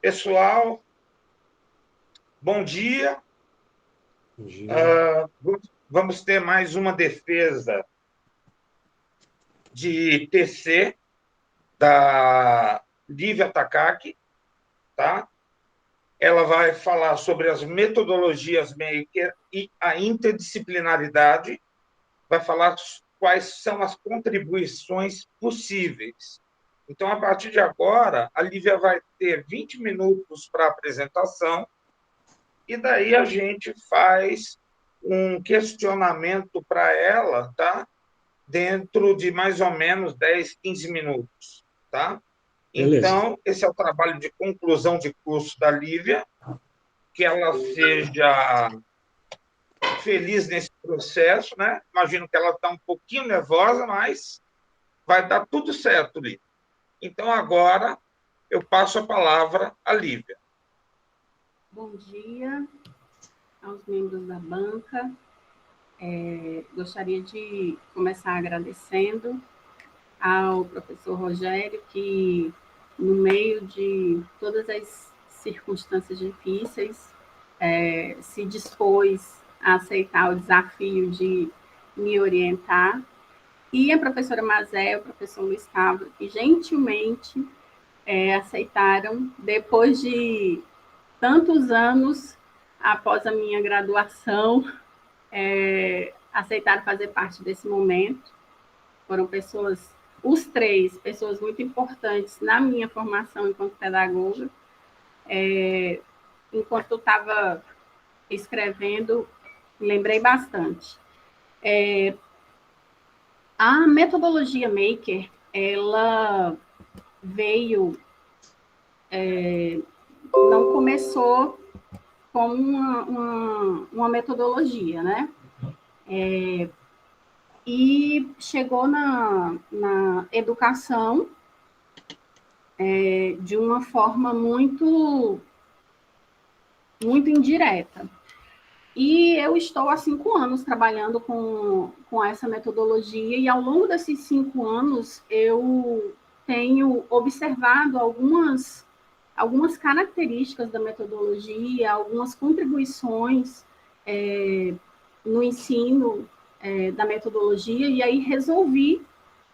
Pessoal, bom dia. Bom dia. Vamos ter mais uma defesa de TC da Lívia Takaki, tá? Ela vai falar sobre as metodologias Maker e a interdisciplinaridade, vai falar quais são as contribuições possíveis. Então, a partir de agora, a Lívia vai ter 20 minutos para a apresentação, e daí a gente faz um questionamento para ela, tá? Dentro de mais ou menos 10, 15 minutos, tá? Beleza. Então, esse é o trabalho de conclusão de curso da Lívia, que ela seja feliz nesse processo, né? Imagino que ela está um pouquinho nervosa, mas vai dar tudo certo, Lívia. Então, agora, eu passo a palavra à Lívia. Bom dia aos membros da banca. Gostaria de começar agradecendo ao professor Rogério, que, no meio de todas as circunstâncias difíceis, se dispôs a aceitar o desafio de me orientar, e a professora Mazé, o professor Luiz Carlos, que gentilmente aceitaram, depois de tantos anos após a minha graduação, aceitaram fazer parte desse momento. Foram pessoas, os três, pessoas muito importantes na minha formação enquanto pedagoga. Enquanto eu estava escrevendo, lembrei bastante. A metodologia Maker, ela veio, não começou como uma metodologia, né? E chegou na educação de uma forma muito indireta. E eu estou há 5 anos trabalhando com essa metodologia, e ao longo desses 5 anos eu tenho observado algumas características da metodologia, algumas contribuições no ensino da metodologia, e aí resolvi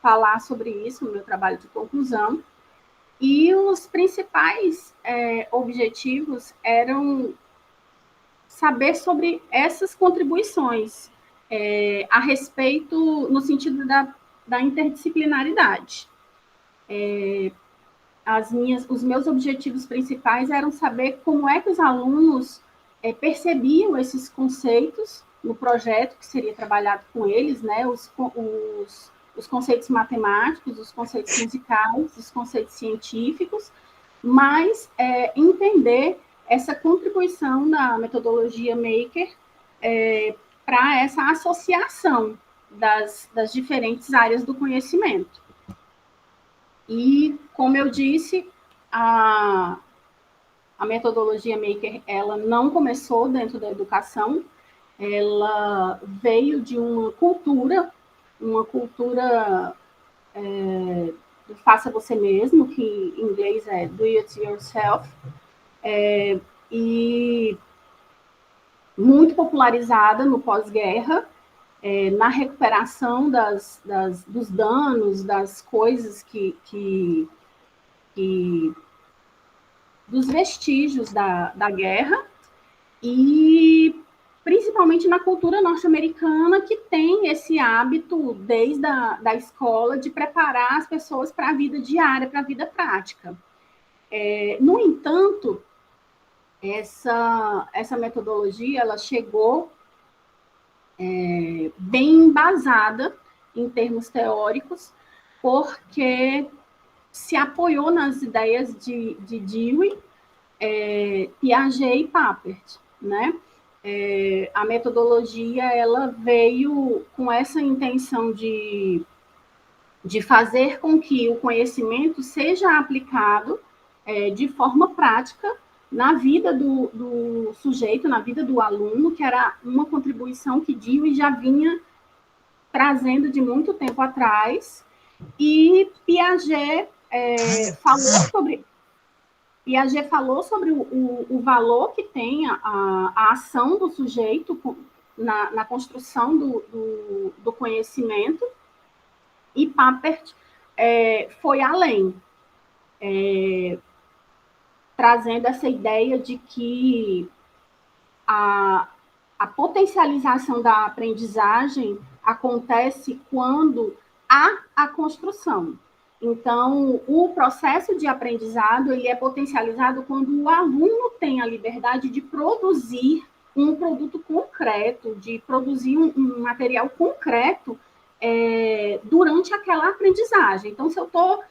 falar sobre isso no meu trabalho de conclusão. E os principais objetivos eram saber sobre essas contribuições a respeito, no sentido da interdisciplinaridade. Os meus objetivos principais eram saber como é que os alunos percebiam esses conceitos no projeto que seria trabalhado com eles, né? Os conceitos matemáticos, os conceitos musicais, os conceitos científicos, mas entender essa contribuição da metodologia Maker para essa associação das diferentes áreas do conhecimento. E, como eu disse, a metodologia Maker, ela não começou dentro da educação, ela veio de uma cultura do faça você mesmo, que em inglês é do it yourself, e muito popularizada no pós-guerra, na recuperação dos danos, das coisas dos vestígios da guerra, e principalmente na cultura norte-americana, que tem esse hábito, desde da escola, de preparar as pessoas para a vida diária, para a vida prática. No entanto, essa metodologia ela chegou bem embasada em termos teóricos, porque se apoiou nas ideias de Dewey, Piaget e Papert, né? A metodologia ela veio com essa intenção de fazer com que o conhecimento seja aplicado de forma prática na vida do sujeito, na vida do aluno, que era uma contribuição que Dewey já vinha trazendo de muito tempo atrás, e Piaget falou sobre... Piaget falou sobre o valor que tem a ação do sujeito na construção do conhecimento, e Papert foi além, trazendo essa ideia de que a potencialização da aprendizagem acontece quando há a construção. Então, o processo de aprendizado ele é potencializado quando o aluno tem a liberdade de produzir um produto concreto, de produzir um material concreto durante aquela aprendizagem. Então, se eu estou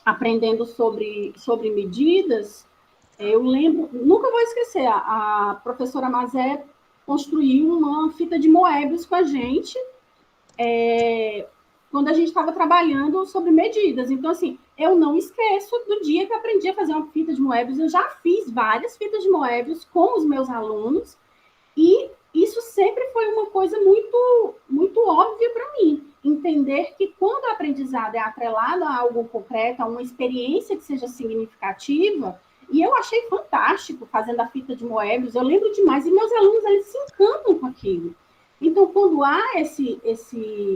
aprendendo sobre medidas, eu lembro, nunca vou esquecer, a professora Mazé construiu uma fita de Moebius com a gente, quando a gente estava trabalhando sobre medidas. Então, assim, eu não esqueço do dia que eu aprendi a fazer uma fita de Moebius. Eu já fiz várias fitas de Moebius com os meus alunos, e isso sempre foi uma coisa muito, muito óbvia para mim. Entender que quando o aprendizado é atrelado a algo concreto, a uma experiência que seja significativa, e eu achei fantástico fazendo a fita de Moebius, eu lembro demais, e meus alunos, eles se encantam com aquilo. Então, quando há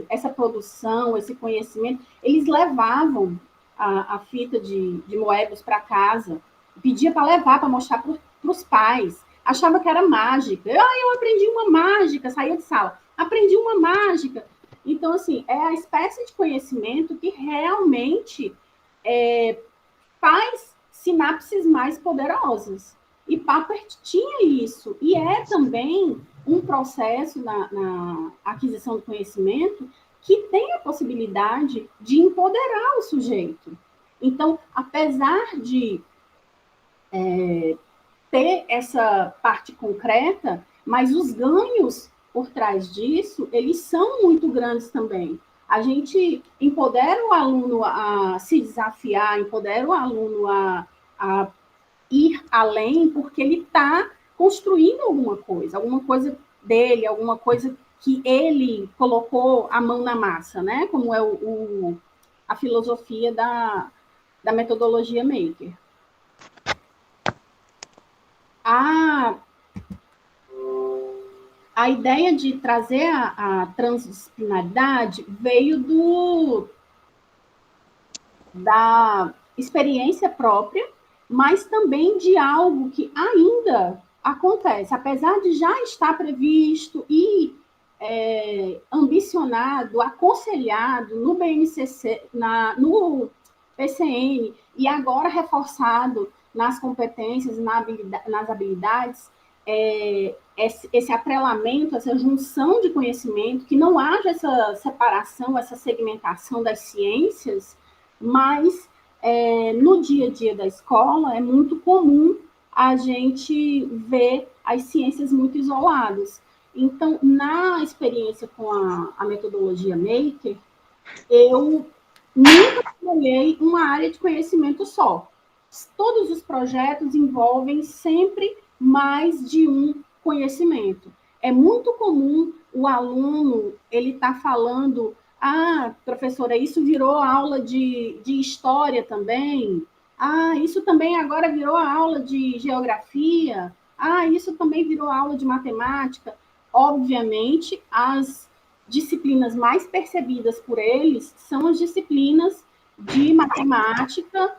essa produção, esse conhecimento, eles levavam a fita de Moebius para casa, pedia para levar, para mostrar para os pais, achava que era mágica. Eu aprendi uma mágica, saía de sala, aprendi uma mágica. Então, assim, é a espécie de conhecimento que realmente faz sinapses mais poderosas. E Papert tinha isso. E é também um processo na aquisição do conhecimento que tem a possibilidade de empoderar o sujeito. Então, apesar de ter essa parte concreta, mas os ganhos por trás disso, eles são muito grandes também. A gente empodera o aluno a se desafiar, empodera o aluno a ir além, porque ele está construindo alguma coisa dele, alguma coisa que ele colocou a mão na massa, né? Como é a filosofia da metodologia Maker. A ideia de trazer a transdisciplinaridade veio da experiência própria, mas também de algo que ainda acontece, apesar de já estar previsto e ambicionado, aconselhado no BNCC, no PCN, e agora reforçado nas competências, nas habilidades, esse atrelamento, essa junção de conhecimento, que não haja essa separação, essa segmentação das ciências, mas no dia a dia da escola é muito comum a gente ver as ciências muito isoladas. Então, na experiência com a metodologia Maker, eu nunca trabalhei uma área de conhecimento só. Todos os projetos envolvem sempre mais de um conhecimento. É muito comum o aluno ele estar falando: professora, isso virou aula de história também. Isso também agora virou aula de geografia. Isso também virou aula de matemática. Obviamente, as disciplinas mais percebidas por eles são as disciplinas de matemática,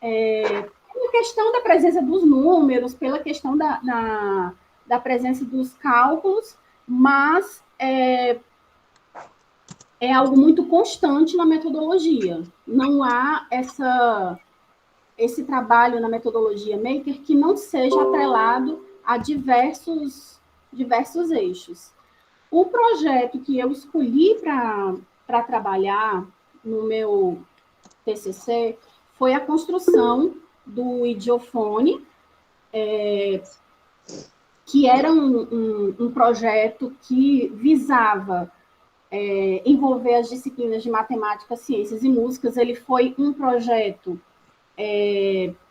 pela questão da presença dos números, pela questão da presença dos cálculos, mas é algo muito constante na metodologia. Não há esse trabalho na metodologia Maker que não seja atrelado a diversos eixos. O projeto que eu escolhi para trabalhar no meu TCC foi a construção do idiofone, que era um projeto que visava envolver as disciplinas de matemática, ciências e músicas. Ele foi um projeto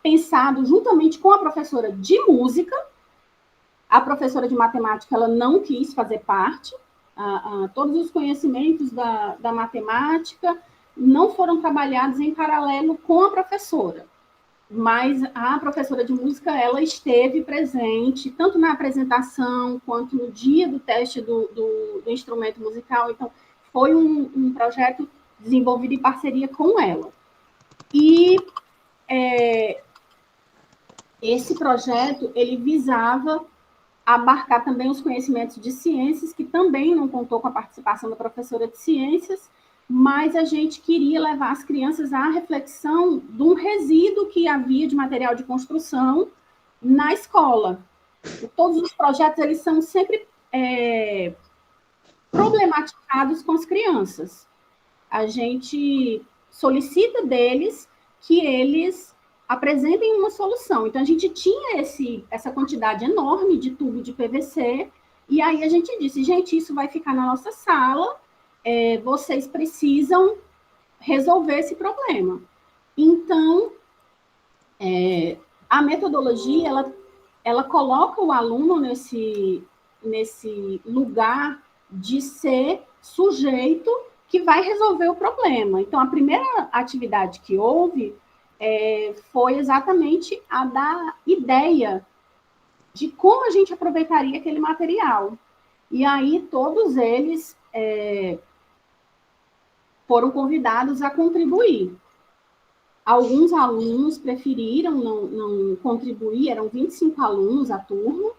pensado juntamente com a professora de música. A professora de matemática ela não quis fazer parte. Todos os conhecimentos da matemática não foram trabalhados em paralelo com a professora. mas a professora de música, ela esteve presente, tanto na apresentação, quanto no dia do teste do instrumento musical. Então, foi um projeto desenvolvido em parceria com ela. E esse projeto, ele visava abarcar também os conhecimentos de ciências, que também não contou com a participação da professora de ciências, mas a gente queria levar as crianças à reflexão de um resíduo que havia de material de construção na escola. Todos os projetos, eles são sempre problematizados com as crianças. A gente solicita deles que eles apresentem uma solução. Então, a gente tinha essa quantidade enorme de tubo de PVC, e aí a gente disse, gente, isso vai ficar na nossa sala, vocês precisam resolver esse problema. Então, a metodologia, ela coloca o aluno nesse lugar de ser sujeito que vai resolver o problema. Então, a primeira atividade que houve foi exatamente a da ideia de como a gente aproveitaria aquele material. E aí, todos eles foram convidados a contribuir. Alguns alunos preferiram não contribuir, eram 25 alunos a turma,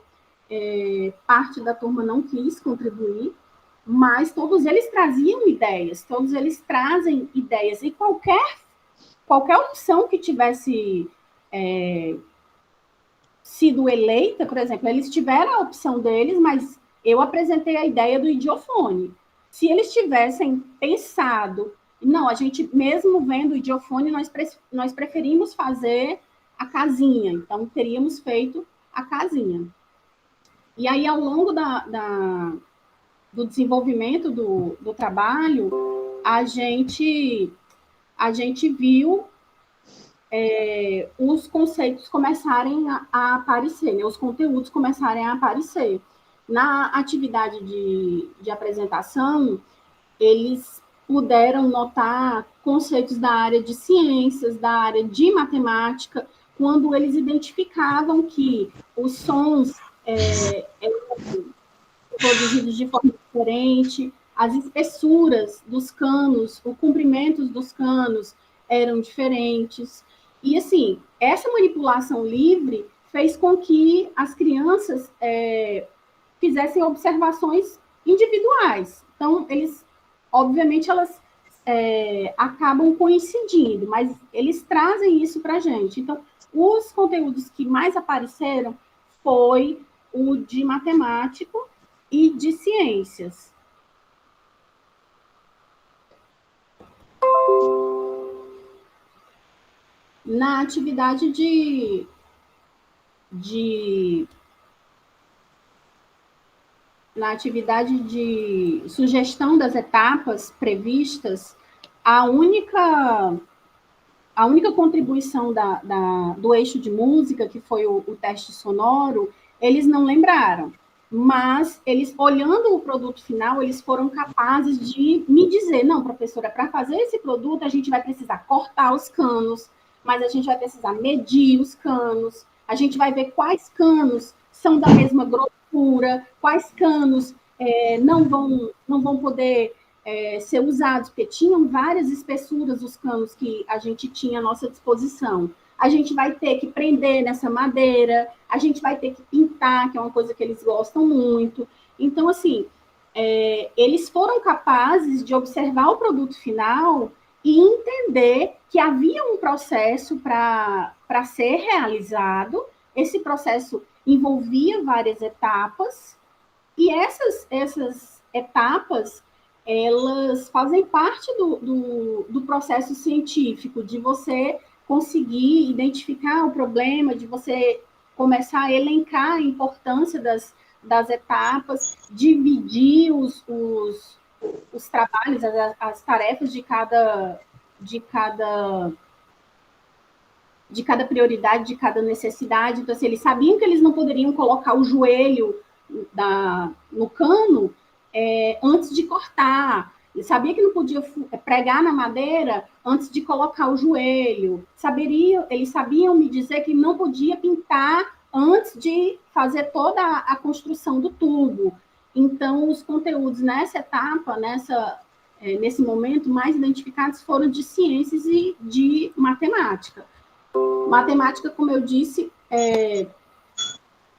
parte da turma não quis contribuir, mas todos eles traziam ideias, todos eles trazem ideias, e qualquer opção que tivesse sido eleita, por exemplo, eles tiveram a opção deles, mas eu apresentei a ideia do idiofone. Se eles tivessem pensado, não, a gente, mesmo vendo o idiofone, nós preferimos fazer a casinha, então teríamos feito a casinha. E aí, ao longo do desenvolvimento do trabalho, a gente viu os conceitos começarem a aparecer, né? Os conteúdos começarem a aparecer. Na atividade de apresentação, eles puderam notar conceitos da área de ciências, da área de matemática, quando eles identificavam que os sons eram produzidos de forma diferente, as espessuras dos canos, o comprimento dos canos eram diferentes. E, assim, essa manipulação livre fez com que as crianças fizessem observações individuais. Então, obviamente, elas acabam coincidindo, mas eles trazem isso para a gente. Então, os conteúdos que mais apareceram foi o de matemático e de ciências. Na atividade de sugestão das etapas previstas, a única contribuição do eixo de música, que foi o teste sonoro, eles não lembraram. Mas eles, olhando o produto final, eles foram capazes de me dizer, não, professora, para fazer esse produto, a gente vai precisar cortar os canos, mas a gente vai precisar medir os canos, a gente vai ver quais canos são da mesma grossura, quais canos não vão poder ser usados, porque tinham várias espessuras os canos que a gente tinha à nossa disposição. A gente vai ter que prender nessa madeira, a gente vai ter que pintar, que é uma coisa que eles gostam muito. Então, assim, eles foram capazes de observar o produto final e entender que havia um processo para ser realizado. Esse processo envolvia várias etapas, e essas etapas, elas fazem parte do processo científico, de você conseguir identificar o problema, de você começar a elencar a importância das etapas, dividir os trabalhos, as tarefas de cada prioridade, de cada necessidade. Então, assim, eles sabiam que eles não poderiam colocar o joelho no cano antes de cortar. sabia que não podia pregar na madeira antes de colocar o joelho, eles sabiam me dizer que não podia pintar antes de fazer toda a construção do tubo. Então, os conteúdos nessa etapa, nesse momento, mais identificados foram de ciências e de matemática. Matemática, como eu disse,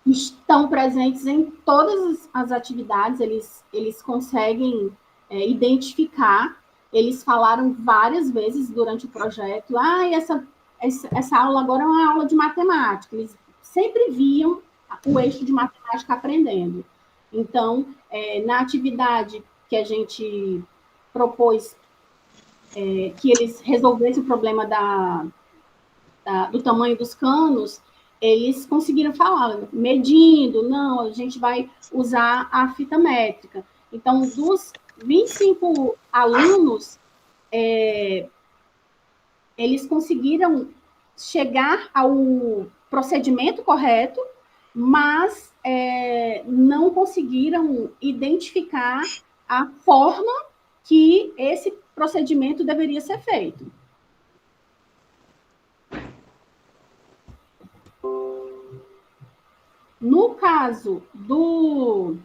estão presentes em todas as atividades, eles conseguem identificar, eles falaram várias vezes durante o projeto, essa aula agora é uma aula de matemática, eles sempre viam o eixo de matemática aprendendo. Então, na atividade que a gente propôs que eles resolvessem o problema do tamanho dos canos, eles conseguiram falar, medindo, não, a gente vai usar a fita métrica. Então, dos 25 alunos, eles conseguiram chegar ao procedimento correto, mas não conseguiram identificar a forma que esse procedimento deveria ser feito. No caso do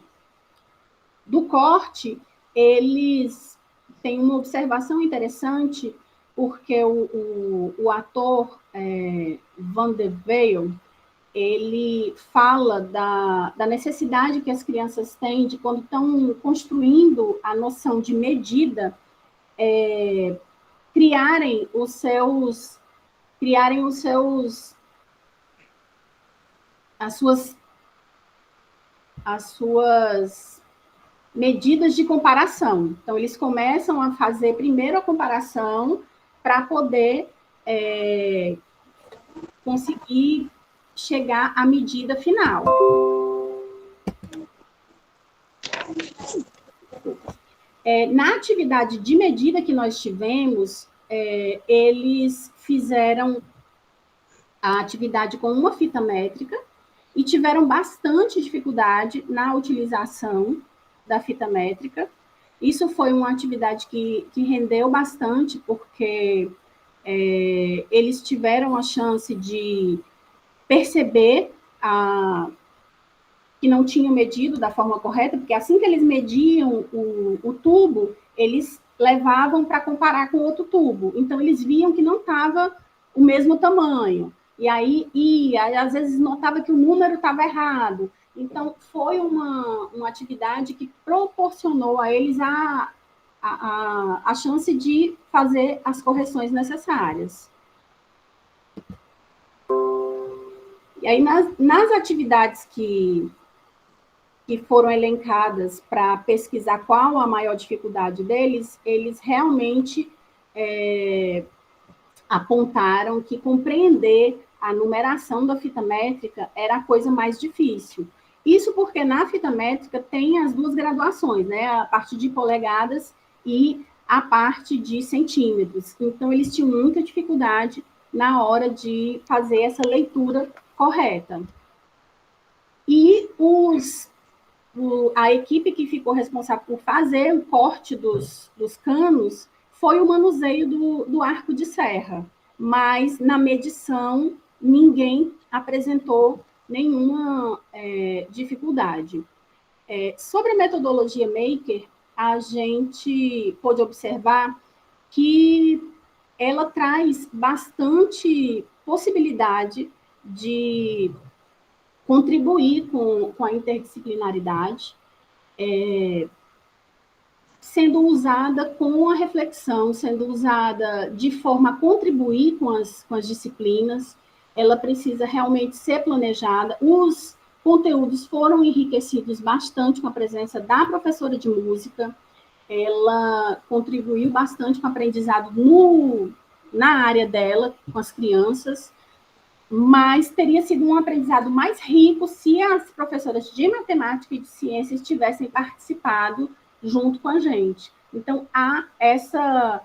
corte, eles têm uma observação interessante, porque o ator Van der Veil, ele fala da necessidade que as crianças têm de, quando estão construindo a noção de medida, criarem as suas medidas de comparação. Então, eles começam a fazer primeiro a comparação para poder conseguir chegar à medida final. Na atividade de medida que nós tivemos, eles fizeram a atividade com uma fita métrica e tiveram bastante dificuldade na utilização da fita métrica. Isso foi uma atividade que rendeu bastante, porque eles tiveram a chance de perceber que não tinham medido da forma correta, porque assim que eles mediam o tubo, eles levavam para comparar com outro tubo. Então, eles viam que não estava o mesmo tamanho. E aí, às vezes, notava que o número estava errado. Então, foi uma atividade que proporcionou a eles a chance de fazer as correções necessárias. E aí, nas atividades que foram elencadas para pesquisar qual a maior dificuldade deles, eles realmente apontaram que compreender a numeração da fita métrica era a coisa mais difícil. Isso porque na fita métrica tem as duas graduações, né? A parte de polegadas e a parte de centímetros. Então, eles tinham muita dificuldade na hora de fazer essa leitura correta. E a equipe que ficou responsável por fazer o corte dos canos foi o manuseio do arco de serra, mas na medição ninguém apresentou nenhuma dificuldade. Sobre a metodologia Maker, a gente pôde observar que ela traz bastante possibilidade de contribuir com a interdisciplinaridade, sendo usada com a reflexão, sendo usada de forma a contribuir com as disciplinas. Ela precisa realmente ser planejada. Os conteúdos foram enriquecidos bastante com a presença da professora de música. Ela contribuiu bastante com o aprendizado na área dela, com as crianças, mas teria sido um aprendizado mais rico se as professoras de matemática e de ciências tivessem participado junto com a gente. Então, há essa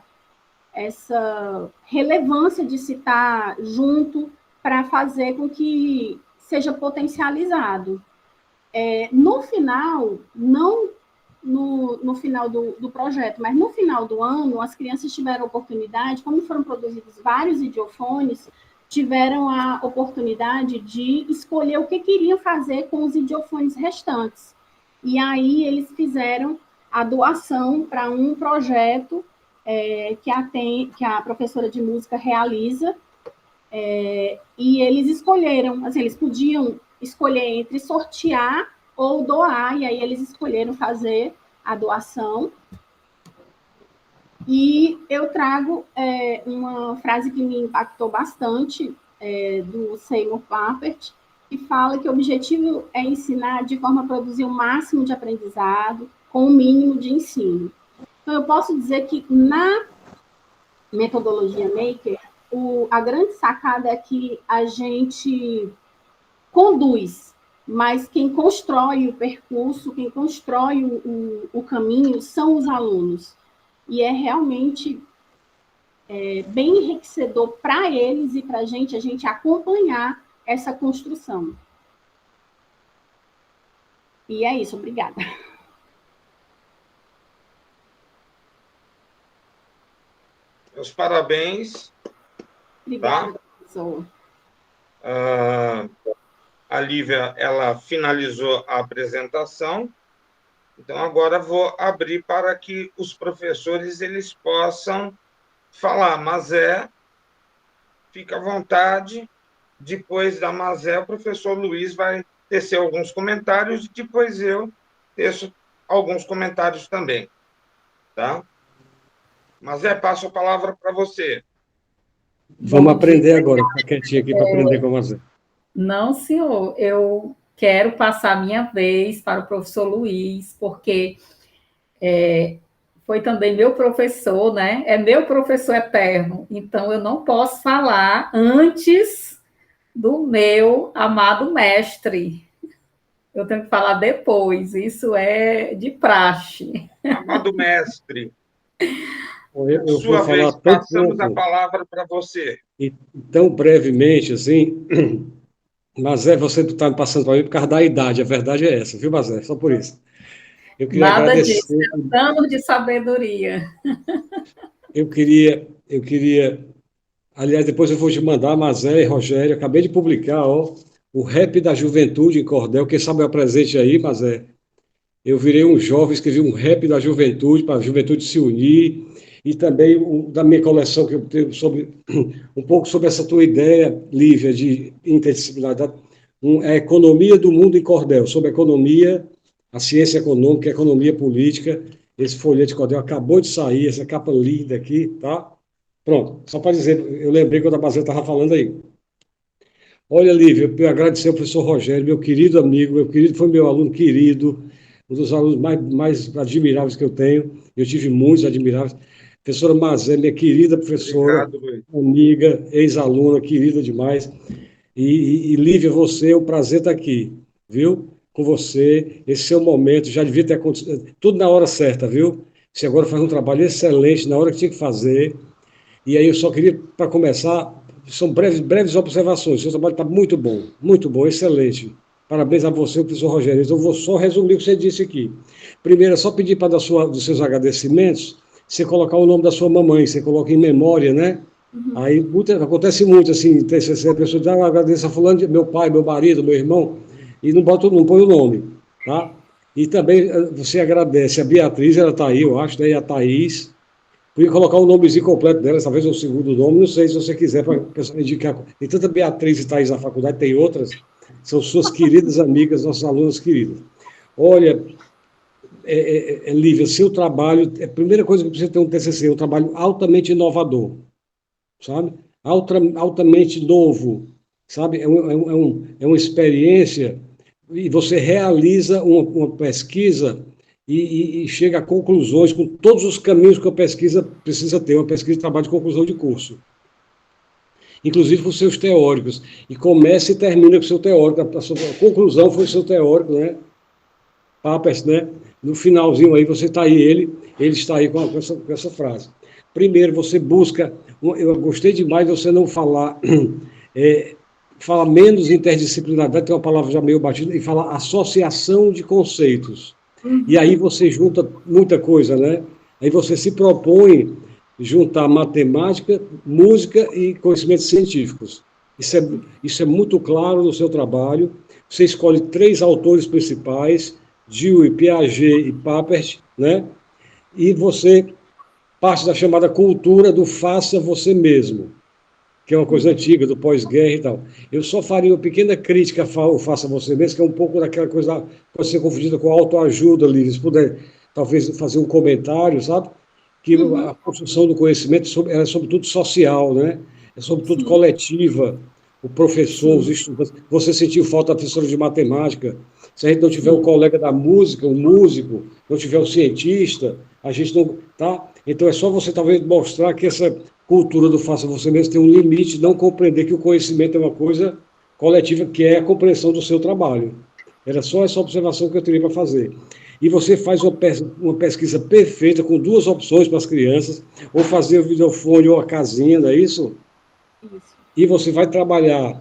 relevância de se estar junto para fazer com que seja potencializado. No final, não no final do projeto, mas no final do ano, as crianças tiveram a oportunidade, como foram produzidos vários idiofones, tiveram a oportunidade de escolher o que queriam fazer com os idiofones restantes. E aí eles fizeram a doação para um projeto que a professora de música realiza, e eles escolheram, assim, eles podiam escolher entre sortear ou doar, e aí eles escolheram fazer a doação. E eu trago uma frase que me impactou bastante, do Seymour Papert, que fala que o objetivo é ensinar de forma a produzir o máximo de aprendizado com o mínimo de ensino. Então, eu posso dizer que na metodologia Maker, a grande sacada é que a gente conduz, mas quem constrói o percurso, quem constrói o caminho são os alunos. E é realmente bem enriquecedor para eles e para a gente acompanhar essa construção. E é isso, obrigada. Meus parabéns. Obrigada, tá? professor. A Lívia, ela finalizou a apresentação, então agora vou abrir para que os professores eles possam falar. Mazé, fica à vontade. Depois da Mazé, o professor Luiz vai tecer alguns comentários e depois eu teço alguns comentários também. Tá? Mazé, passo a palavra para você. Vamos aprender agora, ficar quietinho aqui para aprender com você. Não, senhor, eu quero passar a minha vez para o professor Luiz, porque foi também meu professor, né? É meu professor eterno, então eu não posso falar antes do meu amado mestre. Eu tenho que falar depois, isso é de praxe. Amado mestre. Eu Sua vou falar vez, passamos a palavra para você. E tão brevemente, assim, Mazé, você está me passando para mim por causa da idade, a verdade é essa, viu, Mazé? Só por isso. Eu queria Nada agradecer. disso, anos de sabedoria. Eu queria, aliás, depois eu vou te mandar, Mazé e Rogério, acabei de publicar, ó, o Rap da Juventude em Cordel, quem sabe é presente aí, Mazé. Eu virei um jovem, escrevi um rap da juventude, para a juventude se unir, e também da minha coleção, que eu tenho um pouco sobre essa tua ideia, Lívia, de interdisciplinaridade, a economia do mundo em cordel, sobre a economia, a ciência econômica, a economia política. Esse folheto de cordel acabou de sair, essa capa linda aqui, tá? Pronto, só para dizer, eu lembrei quando a Bazeta estava falando aí. Olha, Lívia, eu agradecer ao professor Rogério, meu querido amigo, foi meu aluno querido, um dos alunos mais admiráveis que eu tenho. Eu tive muitos admiráveis. Professora Mazé, minha querida professora, obrigado, amiga, ex-aluna, querida demais. E Lívia, você, é um prazer estar aqui, viu? Com você, esse seu momento, já devia ter acontecido, tudo na hora certa, viu? Você agora faz um trabalho excelente, na hora que tinha que fazer. E aí eu só queria, para começar, são breves observações. O seu trabalho está muito bom, excelente. Parabéns a você, professor Rogério. Eu vou só resumir o que você disse aqui. Primeiro, é só pedir para dos seus agradecimentos, você colocar o nome da sua mamãe, você coloca em memória, né? Uhum. Aí acontece muito, assim, a pessoa diz, eu agradeço a fulano, meu pai, meu marido, meu irmão, e não põe o nome, tá? E também você agradece a Beatriz, ela está aí, eu acho, né? E a Thaís. Podia colocar o nomezinho completo dela, talvez o segundo nome, não sei se você quiser, para a pessoa indicar. Tem tanta Beatriz e Thaís na faculdade, tem outras, são suas queridas amigas, nossas alunas queridas. Olha, Lívia, seu trabalho, a primeira coisa que precisa ter um TCC, é um trabalho altamente inovador, sabe? Altamente novo, sabe? É uma experiência, e você realiza uma pesquisa e chega a conclusões com todos os caminhos que a pesquisa precisa ter, uma pesquisa de trabalho de conclusão de curso. Inclusive com seus teóricos. E começa e termina com o seu teórico. A conclusão foi o seu teórico, né? Papert, né? No finalzinho aí, você está aí, ele está aí com essa frase. Primeiro, você busca, eu gostei demais de você não falar, fala menos interdisciplinaridade, tem uma palavra já meio batida, e fala associação de conceitos. E aí você junta muita coisa, né? Aí você se propõe juntar matemática, música e conhecimentos científicos. Isso é muito claro no seu trabalho. Você escolhe 3 autores principais, Dewey, Piaget e Papert, né? E você parte da chamada cultura do faça você mesmo, que é uma coisa antiga, do pós-guerra e tal. Eu só faria uma pequena crítica ao faça você mesmo, que é um pouco daquela coisa, pode ser confundida com autoajuda, Lívia. Se puder, talvez, fazer um comentário, sabe? Que a construção do conhecimento é sobretudo social, né? É sobretudo coletiva. O professor, os estudantes. Você sentiu falta da professora de matemática. Se a gente não tiver o colega da música, o músico, não tiver o cientista, a gente não. Tá? Então é só você talvez mostrar que essa cultura do faça você mesmo tem um limite, não compreender que o conhecimento é uma coisa coletiva, que é a compreensão do seu trabalho. Era só essa observação que eu teria para fazer. E você faz uma pesquisa perfeita, com 2 opções para as crianças, ou fazer o videofone ou a casinha, não é isso? Isso. E você vai trabalhar.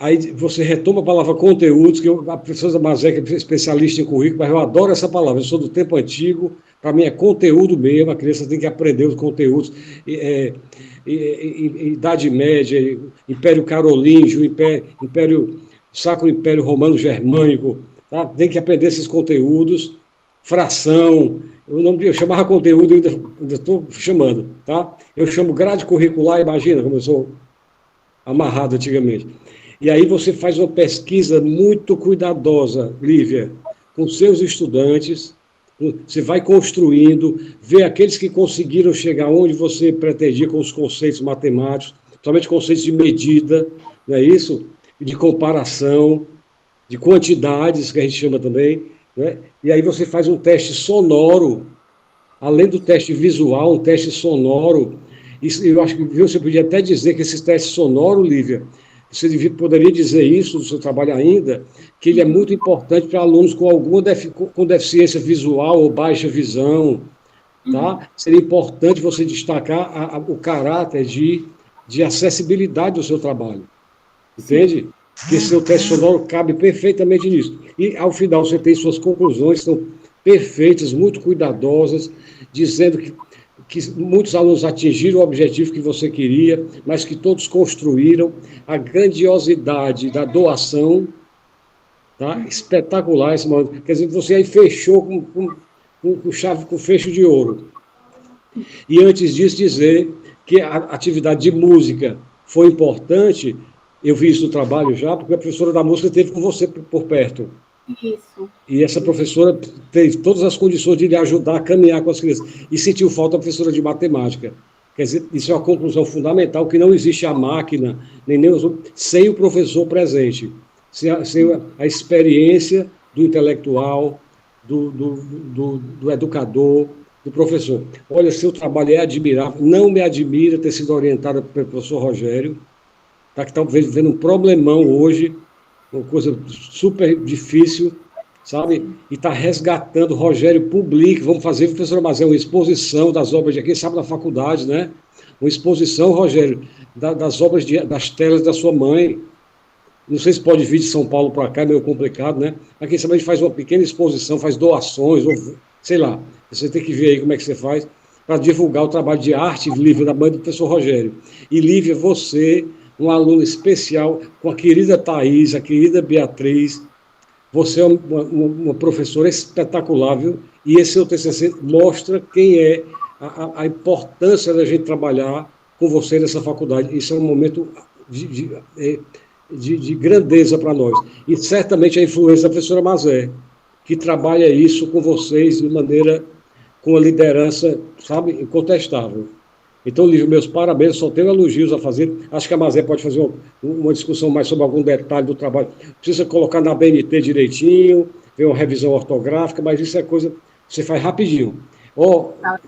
Aí você retoma a palavra conteúdos, que a professora Mazé, que é especialista em currículo, mas eu adoro essa palavra, eu sou do tempo antigo, para mim é conteúdo mesmo, a criança tem que aprender os conteúdos, Idade Média, Império Carolíngio, Sacro Império Romano Germânico, tá? Tem que aprender esses conteúdos, fração, eu chamava conteúdo, ainda estou chamando, tá? Eu chamo grade curricular, imagina como eu sou amarrado antigamente. E aí você faz uma pesquisa muito cuidadosa, Lívia, com seus estudantes, você vai construindo, vê aqueles que conseguiram chegar onde você pretendia com os conceitos matemáticos, somente conceitos de medida, não é isso? De comparação, de quantidades, que a gente chama também, né? E aí você faz um teste sonoro, além do teste visual, um teste sonoro. Eu acho que você podia até dizer que esse teste sonoro, Lívia, você poderia dizer isso do seu trabalho ainda, que ele é muito importante para alunos com alguma com deficiência visual ou baixa visão, tá? Seria importante você destacar o caráter de acessibilidade do seu trabalho, entende? Que seu teste sonoro cabe perfeitamente nisso. E, ao final, você tem suas conclusões, são perfeitas, muito cuidadosas, dizendo que muitos alunos atingiram o objetivo que você queria, mas que todos construíram a grandiosidade da doação, tá? Espetacular esse momento. Quer dizer, você aí fechou com fecho de ouro. E antes disso, dizer que a atividade de música foi importante, eu vi isso no trabalho já, porque a professora da música esteve com você por perto. Isso. E essa professora teve todas as condições de lhe ajudar a caminhar com as crianças. E sentiu falta da professora de matemática. Quer dizer, isso é uma conclusão fundamental, que não existe a máquina, nem sem o professor presente. Sem a experiência do intelectual, do educador, do professor. Olha, seu trabalho é admirável. Não me admira ter sido orientada pelo professor Rogério, tá, que está vivendo um problemão hoje, uma coisa super difícil, sabe? E está resgatando. Rogério publica, vamos fazer, professor Mazé, uma exposição das obras de, quem sabe, da faculdade, né? Uma exposição, Rogério, das obras, das telas da sua mãe. Não sei se pode vir de São Paulo para cá, é meio complicado, né? Mas quem sabe a gente faz uma pequena exposição, faz doações, ou sei lá. Você tem que ver aí como é que você faz para divulgar o trabalho de arte livre da mãe do professor Rogério. E, Lívia, você, um aluno especial, com a querida Thaís, a querida Beatriz, você é uma professora espetacular, viu? E esse seu TCC mostra quem é a importância da gente trabalhar com você nessa faculdade. Isso é um momento de grandeza para nós. E certamente a influência da professora Mazé, que trabalha isso com vocês de maneira, com a liderança, sabe, incontestável. Então, Lívia, meus parabéns, só tenho elogios a fazer. Acho que a Mazé pode fazer uma discussão mais sobre algum detalhe do trabalho. Precisa colocar na BNT direitinho, ver uma revisão ortográfica, mas isso é coisa que você faz rapidinho.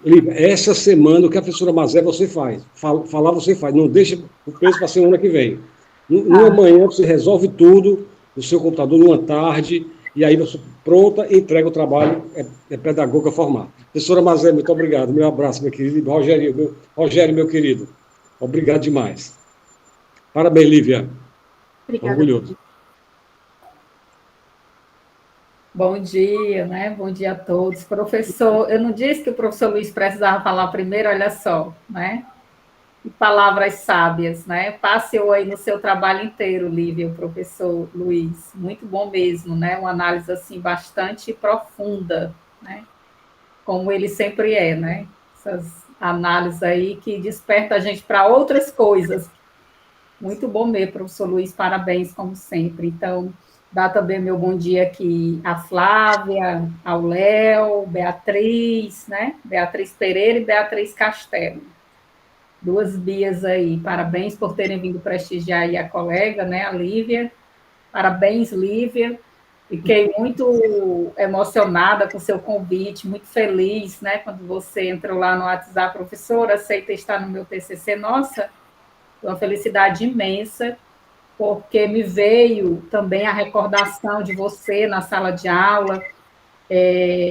Lívia, essa semana o que a professora Mazé você faz. Falar você faz. Não deixa o peso para a semana que vem. Numa manhã você resolve tudo no seu computador, numa tarde, e aí você pronta e entrega o trabalho, é pedagoga formada. Professora Mazé, muito obrigado. Meu abraço, meu querido. Rogério, meu querido. Obrigado demais. Parabéns, Lívia. Obrigada. Orgulhoso. Bom dia, né? Bom dia a todos. Professor, eu não disse que o professor Luiz precisava falar primeiro, olha só, né? E palavras sábias, né? Passeou aí no seu trabalho inteiro, Lívia, o professor Luiz. Muito bom mesmo, né? Uma análise, assim, bastante profunda, né? Como ele sempre é, né? Essas análises aí que desperta a gente para outras coisas. Muito bom mesmo, professor Luiz, parabéns, como sempre. Então, dá também meu bom dia aqui à Flávia, ao Léo, Beatriz, né? Beatriz Pereira e Beatriz Castelo. Duas Bias aí, parabéns por terem vindo prestigiar aí a colega, né, a Lívia. Parabéns, Lívia. Fiquei muito emocionada com o seu convite, muito feliz, né, quando você entrou lá no WhatsApp, professora, aceita estar no meu TCC. Nossa, uma felicidade imensa, porque me veio também a recordação de você na sala de aula,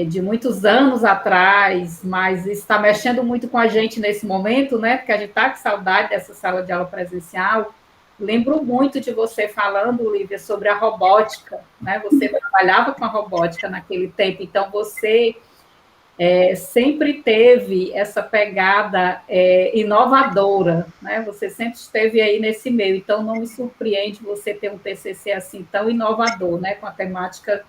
de muitos anos atrás, mas está mexendo muito com a gente nesse momento, né? Porque a gente está com saudade dessa sala de aula presencial. Lembro muito de você falando, Lívia, sobre a robótica, né? Você trabalhava com a robótica naquele tempo, então você sempre teve essa pegada inovadora, né? Você sempre esteve aí nesse meio, então não me surpreende você ter um TCC assim tão inovador, né? Com a temática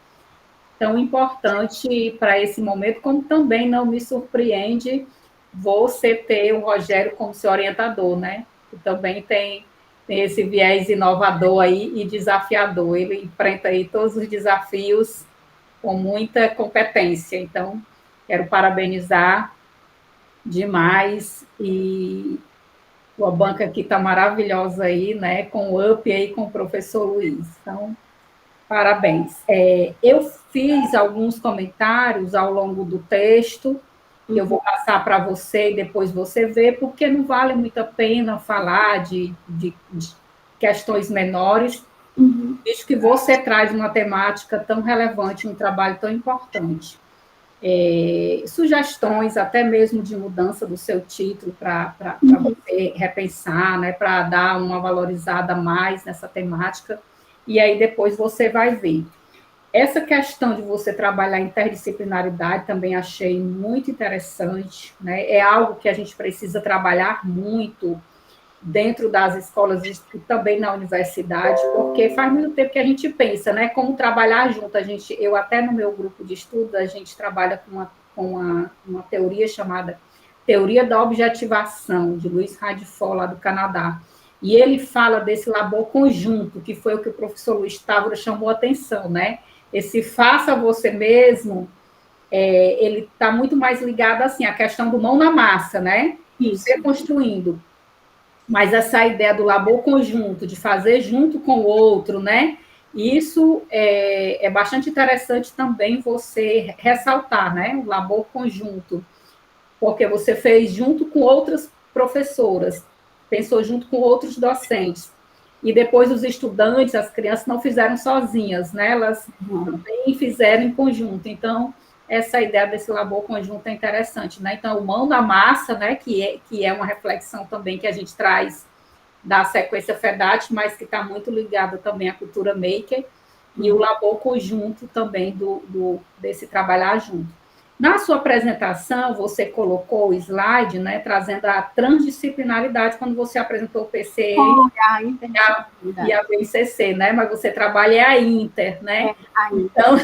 tão importante para esse momento, como também não me surpreende você ter o Rogério como seu orientador, né? Que também tem esse viés inovador aí e desafiador. Ele enfrenta aí todos os desafios com muita competência. Então, quero parabenizar demais e a banca aqui está maravilhosa aí, né? Com o up aí com o professor Luiz. Então, parabéns. Eu fiz alguns comentários ao longo do texto, que eu vou passar para você e depois você vê, porque não vale muito a pena falar de questões menores, visto que você traz uma temática tão relevante, um trabalho tão importante. Sugestões, até mesmo de mudança do seu título, para você repensar, né, para dar uma valorizada mais nessa temática, e aí depois você vai ver. Essa questão de você trabalhar interdisciplinaridade também achei muito interessante, né? É algo que a gente precisa trabalhar muito dentro das escolas e também na universidade, porque faz muito tempo que a gente pensa, né? Como trabalhar junto. Eu até no meu grupo de estudo, a gente trabalha com uma teoria chamada Teoria da Objetivação, de Luiz Radiford, lá do Canadá. E ele fala desse labor conjunto, que foi o que o professor Luiz Távora chamou a atenção, né? Esse faça você mesmo, ele está muito mais ligado assim, à questão do mão na massa, né? Isso. Você construindo. Mas essa ideia do labor conjunto, de fazer junto com o outro, né? Isso é bastante interessante também você ressaltar, né? O labor conjunto, porque você fez junto com outras professoras, pensou junto com outros docentes. E depois os estudantes, as crianças não fizeram sozinhas, né? Elas também fizeram em conjunto. Então, essa ideia desse labor conjunto é interessante, né? Então, o mão na massa, né? Que é uma reflexão também que a gente traz da sequência FEDAT, mas que está muito ligada também à cultura maker, e o labor conjunto também desse trabalhar junto. Na sua apresentação, você colocou o slide, né, trazendo a transdisciplinaridade, quando você apresentou o PCE e a BICC, né, mas você trabalha a Inter, né? Então,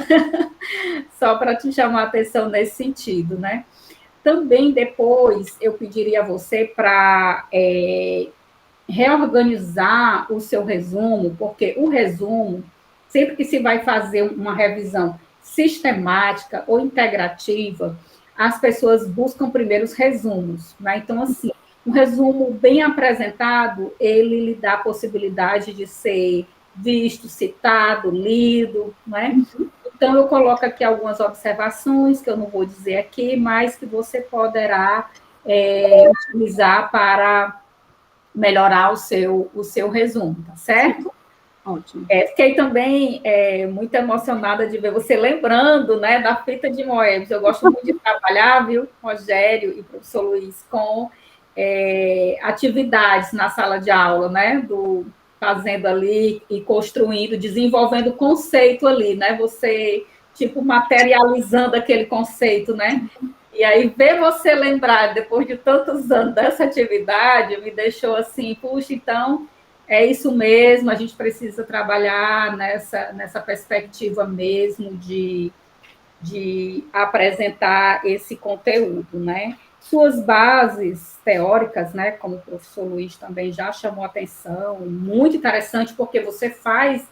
só para te chamar a atenção nesse sentido, né? Também depois eu pediria a você para reorganizar o seu resumo, porque o resumo, sempre que se vai fazer uma revisão sistemática ou integrativa, as pessoas buscam primeiro os resumos, né? Então, assim, um resumo bem apresentado, ele lhe dá a possibilidade de ser visto, citado, lido, né? Então, eu coloco aqui algumas observações, que eu não vou dizer aqui, mas que você poderá utilizar para melhorar o seu resumo, tá certo? Ótimo. Fiquei também muito emocionada de ver você lembrando, né, da fita de Moebius. Eu gosto muito de trabalhar, viu, Rogério e professor Luiz, com atividades na sala de aula, né, fazendo ali e construindo, desenvolvendo conceito ali, né, você tipo, materializando aquele conceito, né? E aí, ver você lembrar, depois de tantos anos dessa atividade, me deixou assim, puxa, então, é isso mesmo, a gente precisa trabalhar nessa perspectiva mesmo de apresentar esse conteúdo, né? Suas bases teóricas, né, como o professor Luiz também já chamou a atenção, muito interessante, porque você faz...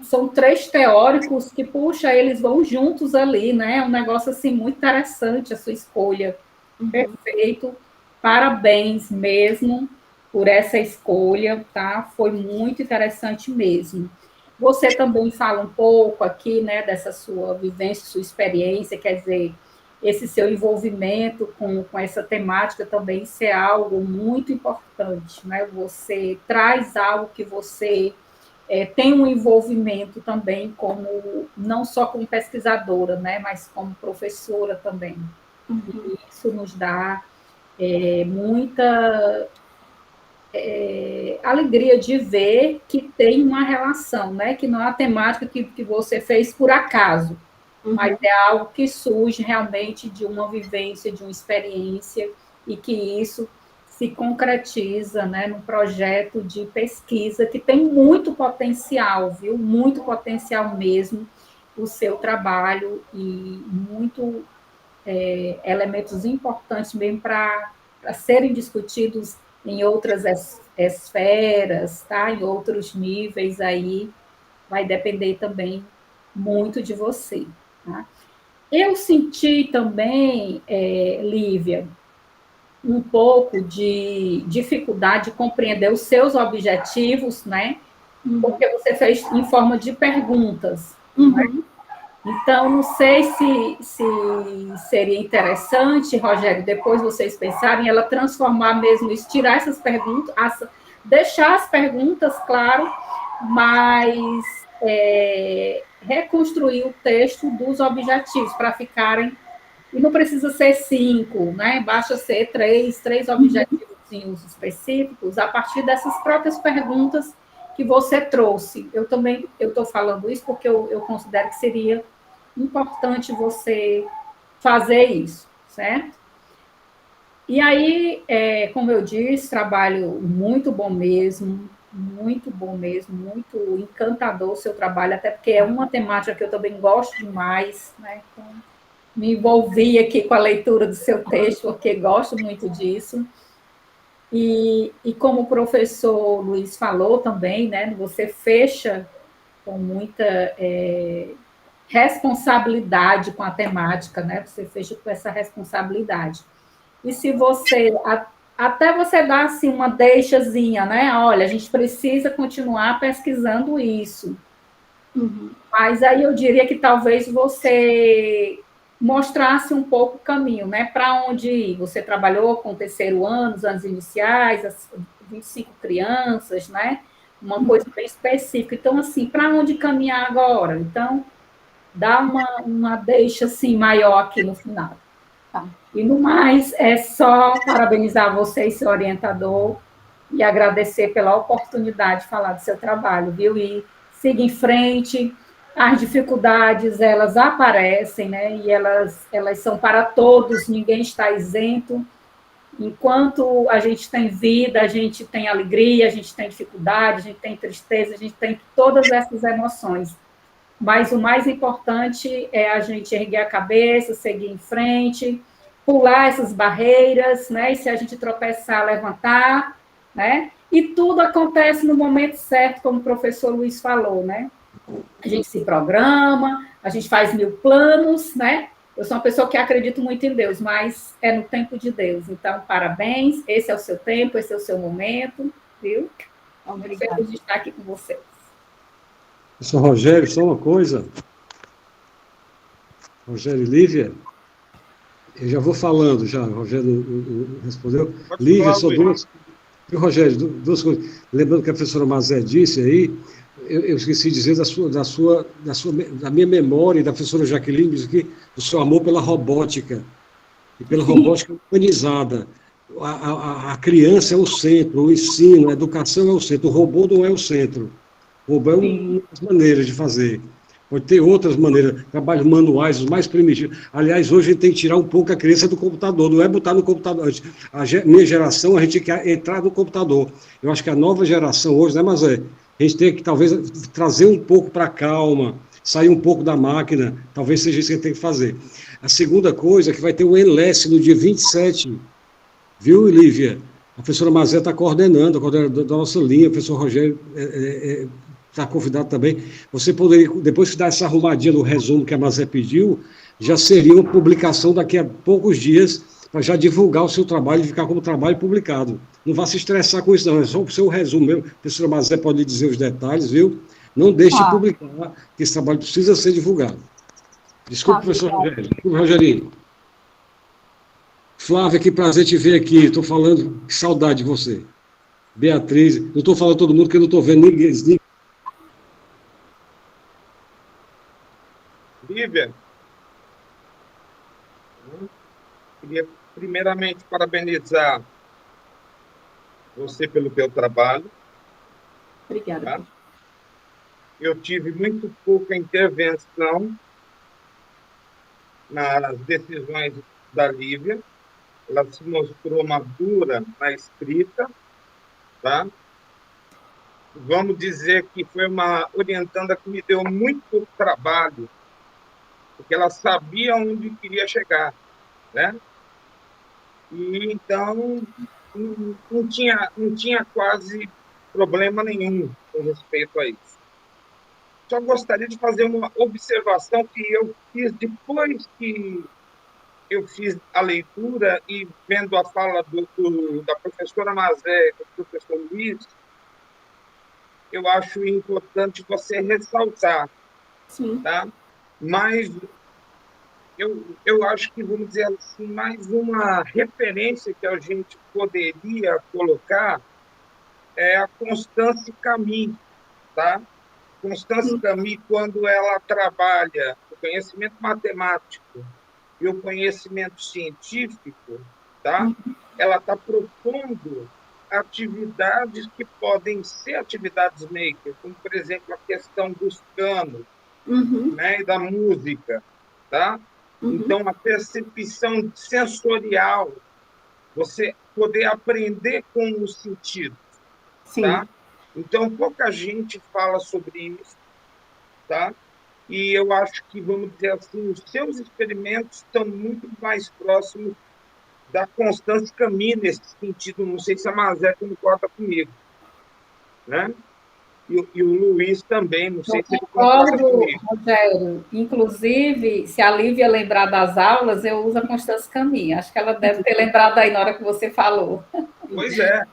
São três teóricos que, puxa, eles vão juntos ali, né? É um negócio, assim, muito interessante a sua escolha. Perfeito. Parabéns mesmo por essa escolha, tá? Foi muito interessante mesmo. Você também fala um pouco aqui, né, dessa sua vivência, sua experiência, quer dizer, esse seu envolvimento com essa temática também, isso é algo muito importante, né? Você traz algo que você tem um envolvimento também como, não só como pesquisadora, né, mas como professora também. E isso nos dá muita alegria de ver que tem uma relação, né, que não é a temática que você fez por acaso, mas é algo que surge realmente de uma vivência, de uma experiência, e que isso se concretiza, né, num projeto de pesquisa que tem muito potencial, viu? Muito potencial mesmo, o seu trabalho, e muito elementos importantes mesmo para serem discutidos em outras esferas, tá? Em outros níveis aí, vai depender também muito de você, tá? Eu senti também, Lívia, um pouco de dificuldade de compreender os seus objetivos, né? Porque você fez em forma de perguntas. Né? Então, não sei se seria interessante, Rogério, depois vocês pensarem, ela transformar mesmo isso, tirar essas perguntas, deixar as perguntas, claro, mas reconstruir o texto dos objetivos para ficarem. E não precisa ser 5, né? Basta ser 3 objetivos específicos a partir dessas próprias perguntas que você trouxe. Eu também estou falando isso porque eu considero que seria importante você fazer isso, certo? E aí, como eu disse, trabalho muito bom mesmo, muito encantador o seu trabalho, até porque é uma temática que eu também gosto demais, né? Então, me envolvi aqui com a leitura do seu texto, porque gosto muito disso. E como o professor Luiz falou também, né, você fecha com muita responsabilidade com a temática, né? Você fecha com essa responsabilidade. E se você, até você dá assim uma deixazinha, né? Olha, a gente precisa continuar pesquisando isso. Mas aí eu diria que talvez você mostrasse um pouco o caminho, né? Para onde ir. Você trabalhou com o terceiro ano, os anos iniciais, as 25 crianças, né? Uma coisa bem específica. Então, assim, para onde caminhar agora? Então, dá uma deixa, assim, maior aqui no final. Tá. E, no mais, é só parabenizar você e seu orientador e agradecer pela oportunidade de falar do seu trabalho, viu? E siga em frente. As dificuldades, elas aparecem, né? E elas são para todos, ninguém está isento. Enquanto a gente tem vida, a gente tem alegria, a gente tem dificuldade, a gente tem tristeza, a gente tem todas essas emoções. Mas o mais importante é a gente erguer a cabeça, seguir em frente, pular essas barreiras, né? E se a gente tropeçar, levantar, né? E tudo acontece no momento certo, como o professor Luiz falou, né? A gente se programa, a gente faz 1000 planos, né? Eu sou uma pessoa que acredita muito em Deus, mas é no tempo de Deus. Então, parabéns, esse é o seu tempo, esse é o seu momento, viu? Obrigada. Feliz de estar aqui com vocês. Professor Rogério, só uma coisa. Rogério e Lívia, eu já vou falando, já, o Rogério respondeu. Lívia, só duas... Rogério, duas coisas. Lembrando que a professora Mazé disse aí, eu esqueci de dizer da minha memória, e da professora Jaqueline, diz aqui, do seu amor pela robótica, e pela robótica humanizada. A criança é o centro, o ensino, a educação é o centro, o robô não é o centro. O robô é uma das maneiras de fazer. pode ter outras maneiras, trabalhos manuais, os mais primitivos. Aliás, hoje a gente tem que tirar um pouco a criança do computador, não é botar no computador. Minha geração, a gente quer entrar no computador. Eu acho que a nova geração hoje, né, mas a gente tem que talvez trazer um pouco para a calma, sair um pouco da máquina, talvez seja isso que a gente tem que fazer. A segunda coisa é que vai ter o Enlace no dia 27, viu, Lívia? A professora Mazé está coordenando, a coordenadora da nossa linha, o professor Rogério está convidado também. Você poderia, depois que dar essa arrumadinha no resumo que a Mazé pediu, já seria uma publicação daqui a poucos dias, para já divulgar o seu trabalho e ficar como trabalho publicado. Não vá se estressar com isso, não, é só o seu resumo mesmo. A professora Mazé pode lhe dizer os detalhes, viu? Não deixe de publicar, que esse trabalho precisa ser divulgado. Desculpe, professor Rogério. Desculpe, Rogerinho. Flávia, que prazer te ver aqui. Estou falando, que saudade de você. Beatriz, não estou falando todo mundo, porque eu não estou vendo ninguém. Lívia, queria primeiramente parabenizar você pelo teu trabalho. Obrigada. Tá? Eu tive muito pouca intervenção nas decisões da Lívia. Ela se mostrou madura na escrita, tá? Vamos dizer que foi uma orientanda que me deu muito trabalho, porque ela sabia onde queria chegar, né? E então não tinha quase problema nenhum com respeito a isso. Só gostaria de fazer uma observação que eu fiz depois que eu fiz a leitura e vendo a fala da professora Mazé e do professor Luiz, eu acho importante você ressaltar. Sim. Tá? Mas eu acho que, vamos dizer assim, mais uma referência que a gente poderia colocar é a Constance Camus, tá? Constance Camus, quando ela trabalha o conhecimento matemático e o conhecimento científico, tá? Ela está propondo atividades que podem ser atividades maker, como, por exemplo, a questão dos canos, né, e da música, tá? Então, a percepção sensorial, você poder aprender com os sentidos, tá? Então, pouca gente fala sobre isso, tá? E eu acho que, vamos dizer assim, os seus experimentos estão muito mais próximos da Constance Camus nesse sentido. Não sei se a Mazé concorda comigo, né? E o Luiz também, não sei se ele concorda comigo. Rogério. Inclusive, se a Lívia lembrar das aulas, eu uso a Constance Camus. Acho que ela deve ter lembrado aí na hora que você falou. Pois é.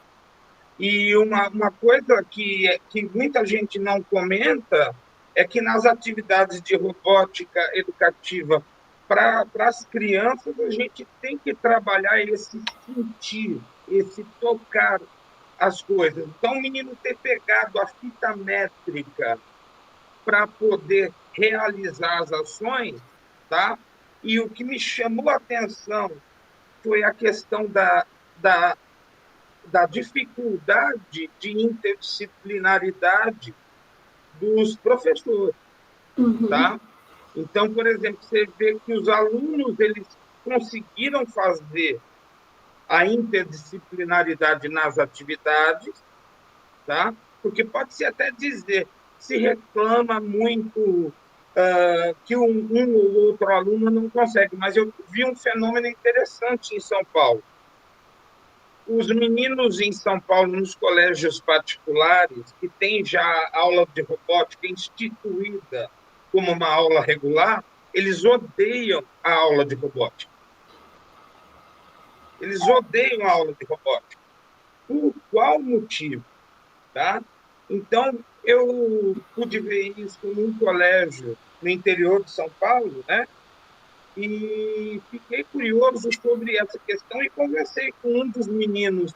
E uma coisa que muita gente não comenta é que nas atividades de robótica educativa para as crianças, a gente tem que trabalhar esse sentir, esse tocar as coisas. Então, o menino ter pegado a fita métrica para poder realizar as ações, tá? E o que me chamou a atenção foi a questão da dificuldade de interdisciplinaridade dos professores, tá? Então, por exemplo, você vê que os alunos eles conseguiram fazer a interdisciplinaridade nas atividades, tá? Porque pode-se até dizer, se reclama muito que um ou outro aluno não consegue, mas eu vi um fenômeno interessante em São Paulo. Os meninos em São Paulo, nos colégios particulares, que têm já aula de robótica instituída como uma aula regular, eles odeiam a aula de robótica. Eles odeiam a aula de robótica. Por qual motivo? Tá? Então, eu pude ver isso num colégio no interior de São Paulo, né? E fiquei curioso sobre essa questão e conversei com um dos meninos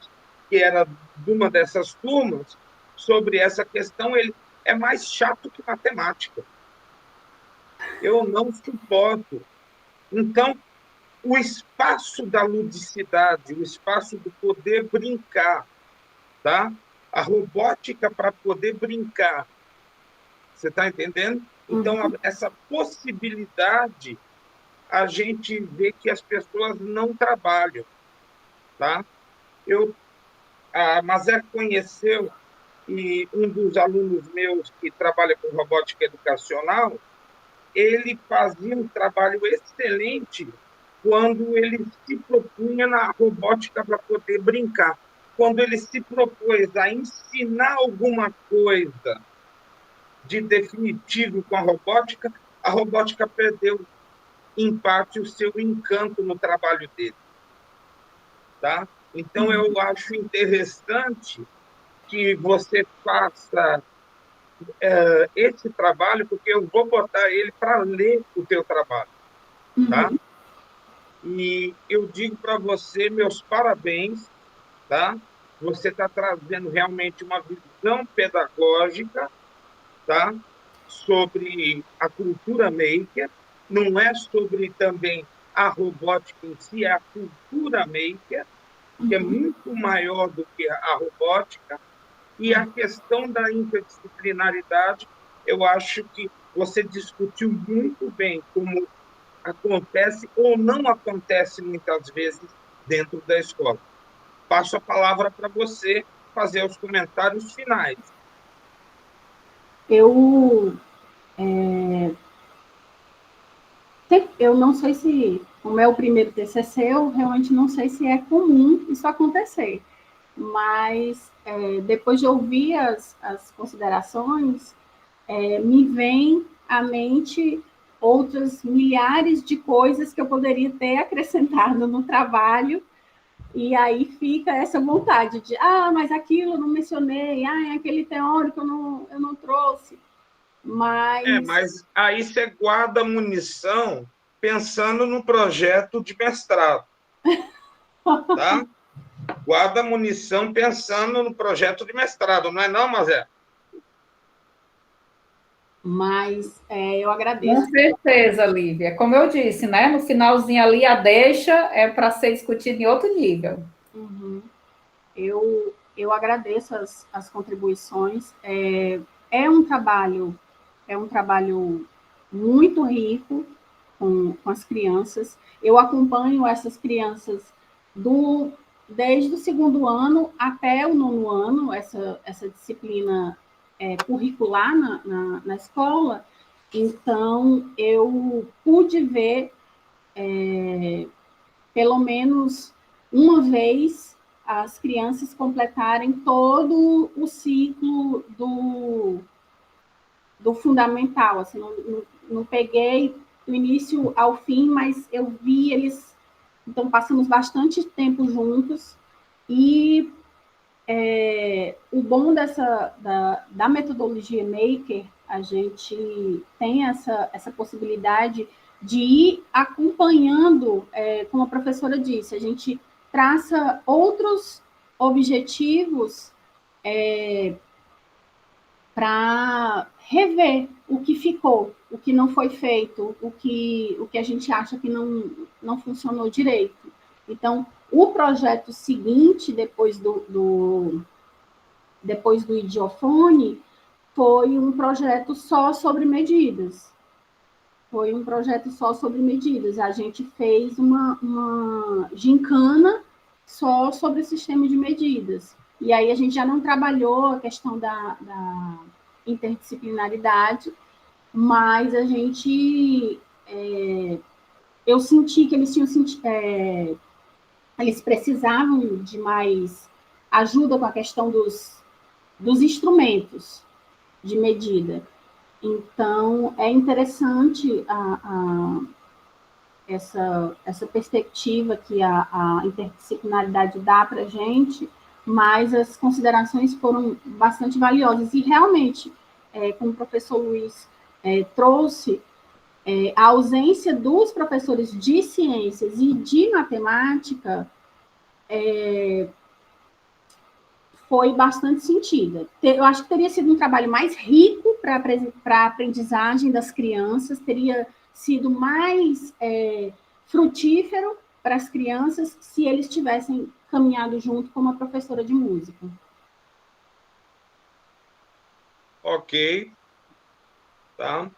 que era de uma dessas turmas sobre essa questão. Ele é mais chato que matemática. Eu não suporto. Então, o espaço da ludicidade, o espaço do poder brincar, tá? A robótica para poder brincar. Você está entendendo? Então, essa possibilidade, a gente vê que as pessoas não trabalham, tá? A Mazé conheceu, e um dos alunos meus que trabalha com robótica educacional, ele fazia um trabalho excelente quando ele se propunha na robótica para poder brincar. Quando ele se propôs a ensinar alguma coisa de definitivo com a robótica perdeu, em parte, o seu encanto no trabalho dele. Tá? Então, eu acho interessante que você faça esse trabalho, porque eu vou botar ele para ler o teu trabalho. Tá? E eu digo para você, meus parabéns, tá? Você está trazendo realmente uma visão pedagógica, tá? Sobre a cultura maker, não é sobre também a robótica em si, é a cultura maker, que é muito maior do que a robótica, e a questão da interdisciplinaridade, eu acho que você discutiu muito bem como acontece ou não acontece muitas vezes dentro da escola. Passo a palavra para você fazer os comentários finais. Eu não sei se, como é o primeiro TCC, eu realmente não sei se é comum isso acontecer, mas depois de ouvir as considerações, me vem à mente outras milhares de coisas que eu poderia ter acrescentado no trabalho, e aí fica essa vontade de, mas aquilo eu não mencionei, aquele teórico eu não trouxe. Mas aí você guarda munição pensando no projeto de mestrado, tá? Guarda munição pensando no projeto de mestrado, não é não, Mazé? Mas eu agradeço. Com certeza, Lívia. Como eu disse, né? No finalzinho ali, a deixa é para ser discutido em outro nível. Eu agradeço as contribuições. É um trabalho muito rico com as crianças. Eu acompanho essas crianças desde o segundo ano até o nono ano, essa disciplina curricular na escola. Então, eu pude ver, pelo menos uma vez, as crianças completarem todo o ciclo do fundamental. Assim, não peguei do início ao fim, mas eu vi eles. Então, passamos bastante tempo juntos. E o bom da metodologia Maker, a gente tem essa possibilidade de ir acompanhando, como a professora disse, a gente traça outros objetivos para rever o que ficou, o que não foi feito, o que a gente acha que não funcionou direito. Então, o projeto seguinte, depois do Idiofone, foi um projeto só sobre medidas. A gente fez uma gincana só sobre o sistema de medidas. E aí a gente já não trabalhou a questão da interdisciplinaridade, mas a gente... eu senti que eles precisavam de mais ajuda com a questão dos instrumentos de medida. Então, é interessante essa perspectiva que a interdisciplinaridade dá para a gente, mas as considerações foram bastante valiosas. E, realmente, como o professor Luiz trouxe, a ausência dos professores de ciências e de matemática foi bastante sentida. Eu acho que teria sido um trabalho mais rico para a aprendizagem das crianças, teria sido mais frutífero para as crianças se eles tivessem caminhado junto com uma professora de música. Ok. Tá?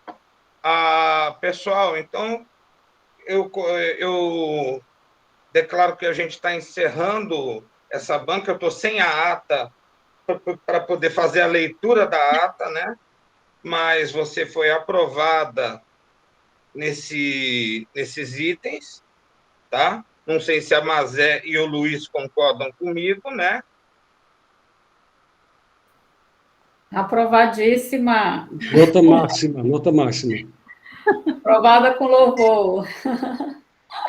Pessoal, então, eu declaro que a gente está encerrando essa banca. Eu estou sem a ata para poder fazer a leitura da ata, né? Mas você foi aprovada nesses itens, tá? Não sei se a Mazé e o Luiz concordam comigo, né? Aprovadíssima. Nota máxima, nota máxima. Aprovada com louvor.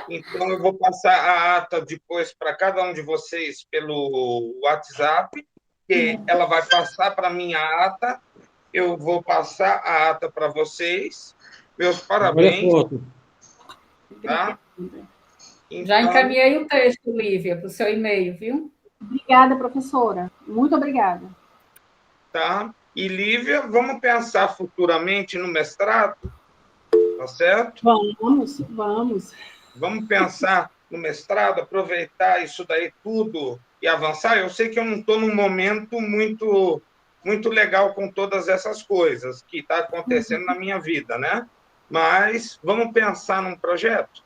Então, eu vou passar a ata depois para cada um de vocês pelo WhatsApp, que ela vai passar para a minha ata, eu vou passar a ata para vocês. Meus Olha a parabéns, foto. tá? Já Então, encaminhei o texto, Lívia, para o seu e-mail, viu? Obrigada, professora. Muito obrigada. tá? E, Lívia, vamos pensar futuramente no mestrado, tá certo? Vamos. Vamos pensar no mestrado, aproveitar isso daí tudo e avançar. Eu sei que eu não estou num momento muito legal com todas essas coisas que está acontecendo na minha vida, né? Mas vamos pensar num projeto?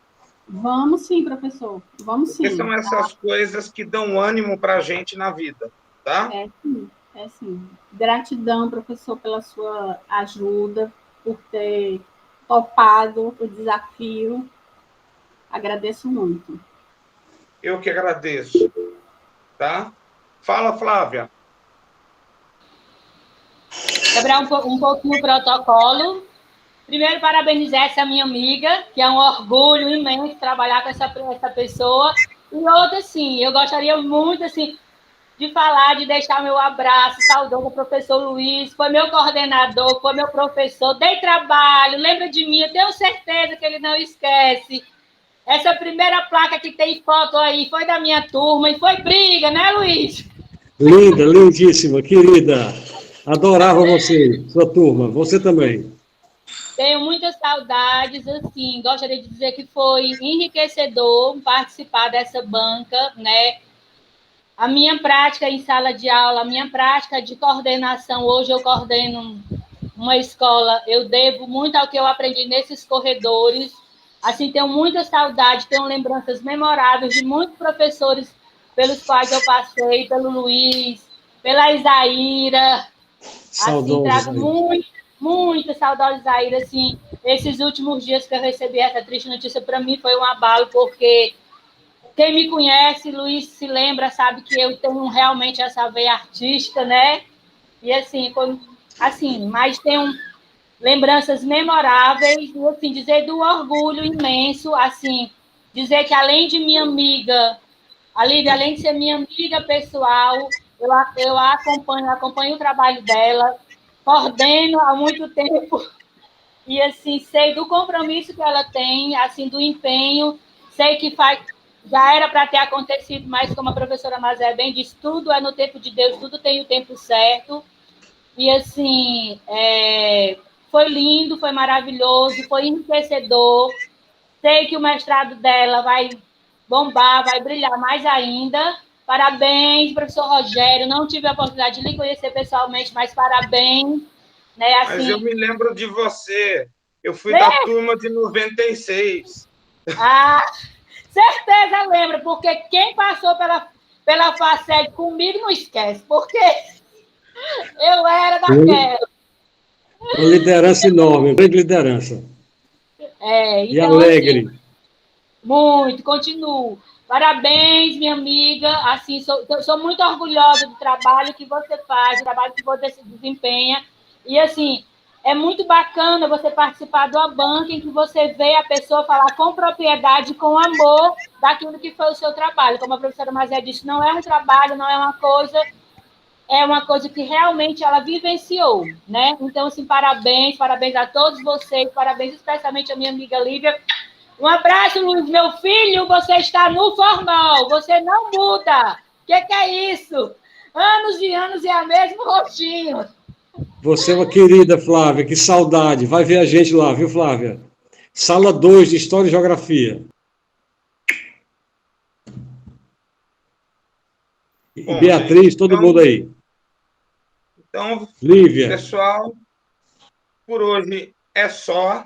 Vamos sim, professor. Vamos Porque sim. são essas coisas que dão ânimo para a gente na vida, tá? É sim. Gratidão, professor, pela sua ajuda, por ter topado o desafio. Agradeço muito. Eu que agradeço, tá? Fala, Flávia. Quebrar um pouquinho o protocolo. Primeiro, parabenizar essa minha amiga, que é um orgulho imenso trabalhar com essa pessoa. E outra, assim, eu gostaria muito, assim, de falar, de deixar meu abraço saudoso ao professor Luiz, foi meu coordenador, foi meu professor, dei trabalho, lembra de mim, eu tenho certeza que ele não esquece. Essa primeira placa que tem foto aí foi da minha turma e foi briga, né, Luiz? Linda, lindíssima, querida. Adorava você, sua turma. Você também. Tenho muitas saudades, assim, gostaria de dizer que foi enriquecedor participar dessa banca, né? A minha prática em sala de aula, a minha prática de coordenação, hoje eu coordeno uma escola, eu devo muito ao que eu aprendi nesses corredores. Assim, tenho muita saudade, tenho lembranças memoráveis de muitos professores pelos quais eu passei, pelo Luiz, pela Isaíra. Assim, Saudosos trago aí. muita saudade, Isaíra. Assim, esses últimos dias que eu recebi essa triste notícia, para mim foi um abalo, porque quem me conhece, Luiz, se lembra, sabe que eu tenho realmente essa veia artística, né? E assim, mas tenho lembranças memoráveis, e assim, dizer do orgulho imenso, assim, dizer que além de minha amiga, a Lívia, além de ser minha amiga pessoal, eu acompanho o trabalho dela, coordeno há muito tempo, e assim, sei do compromisso que ela tem, assim, do empenho, sei que já era para ter acontecido, mas como a professora Mazé bem disse, tudo é no tempo de Deus, tudo tem o tempo certo. E assim, foi lindo, foi maravilhoso, foi enriquecedor. Sei que o mestrado dela vai bombar, vai brilhar mais ainda. Parabéns, professor Rogério. Não tive a oportunidade de lhe conhecer pessoalmente, mas parabéns. Né, assim, Mas eu me lembro de você. Eu fui da turma de 96. Certeza lembra, porque quem passou pela FACED comigo não esquece, porque eu era daquela. Uma liderança enorme, uma grande liderança. E Então, alegre. assim, muito, continuo. Parabéns, minha amiga. Assim, sou muito orgulhosa do trabalho que você faz, do trabalho que você se desempenha. E, assim, é muito bacana você participar de uma banca em que você vê a pessoa falar com propriedade, com amor daquilo que foi o seu trabalho. Como a professora Mazé disse, não é um trabalho, não é uma coisa que realmente ela vivenciou, né? Então, assim, parabéns a todos vocês, parabéns especialmente à minha amiga Lívia. Um abraço, Luiz, meu filho, você está no formal, você não muda. O que é isso? Anos e anos e a mesmo rostinho. Você é uma querida, Flávia, que saudade. Vai ver a gente lá, viu, Flávia? Sala 2 de História e Geografia. E Bom, Beatriz, gente, todo mundo aí. Então, Lívia. pessoal, por hoje é só.